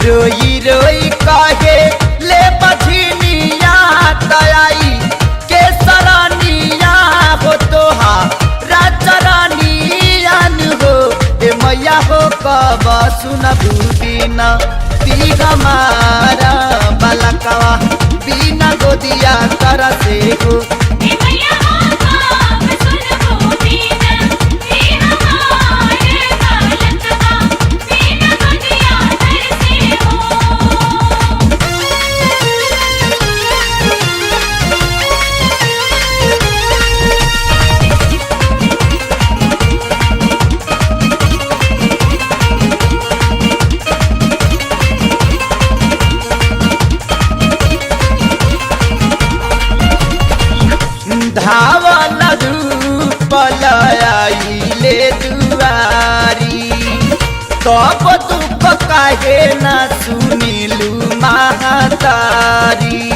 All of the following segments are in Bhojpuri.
रोई रोई कहे ले बझनिया तयाई के सरनिया हो तोहा राजरानियन हो ए मैया हो कब सुनबू बिना ती हमारा बलकवा बिना गोदिया कर से हो धावल धूपल आइले दुआरी तब दुख काहे न सुनिलू महतारी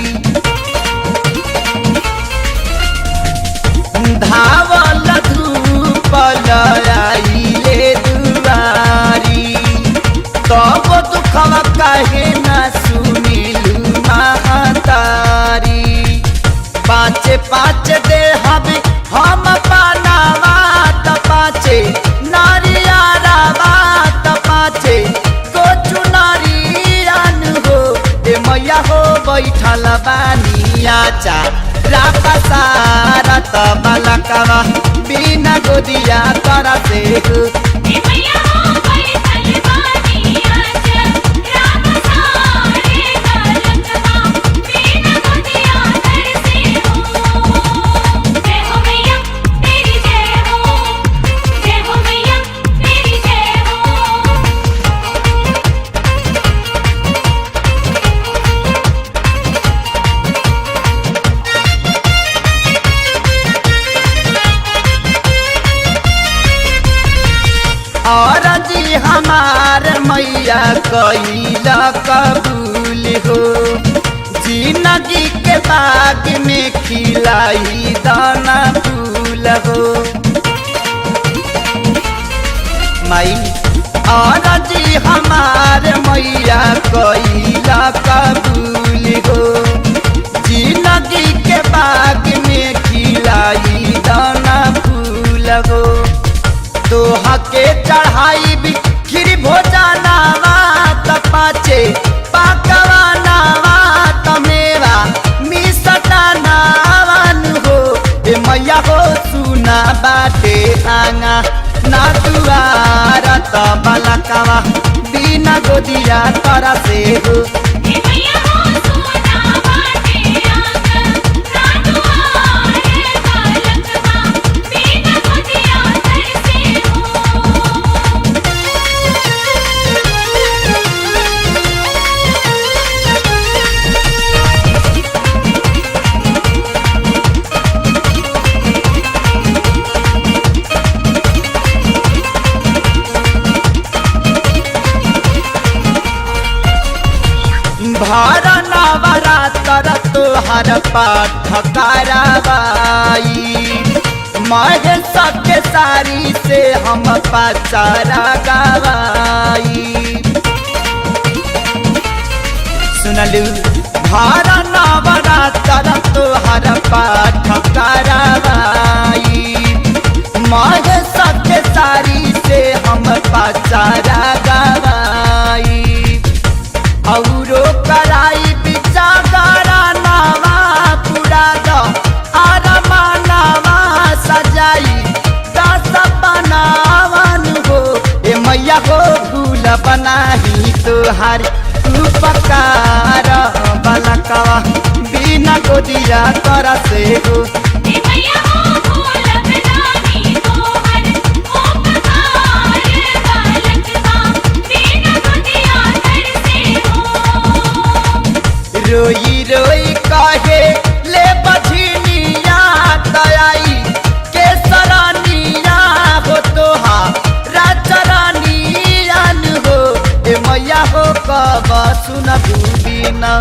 धावल धूपल आइले दुआरी तब दुखवा काहे न सुनिलू महतारी पाँचे पाँच दे हम पानावा त पाँचे नारियारावा त पाँचे गोचु नारियान हो ए मैया हो बैठल बानिया चा रापा सारा त बलकवा बिना गोदिया तर से हो और जी हमार मैया कैला कबूल हो जिंदगी के बाग में खिलाई दाना फूल हो माई और जी हमार मैया कैला कबूल हो जिंदगी के बाग में खिलाई दाना फूल हो तोहा के चढ़ाई भी खीर भोजनावा त पाचे पाकवानावा त मेवा मिसटानावन हो ए मैया हो सुना बाटे आंगा ना दुआर त बलकवा बिना गोदिया तर से हो भर नवरात्र तोहर पाठ कराबाई महेश के सारी से हम पचारा गवाई सुनलू भर नवरात्र तोहर पाठ कराबाई महेश के सारी से हम पचारा गवाई औरो कराई बिचारा नावा पूरा दो आरमा नावा सजाई दस बनावन हो ए मैया हो फूल बनाही तोहार उपकार बलकवा बिना गोदिया तर से हो रोई रोई कहे ले बझनिया तयाई के सरनिया हो तोहा राजरानियन हो ए मैया हो कब सुनबू बिना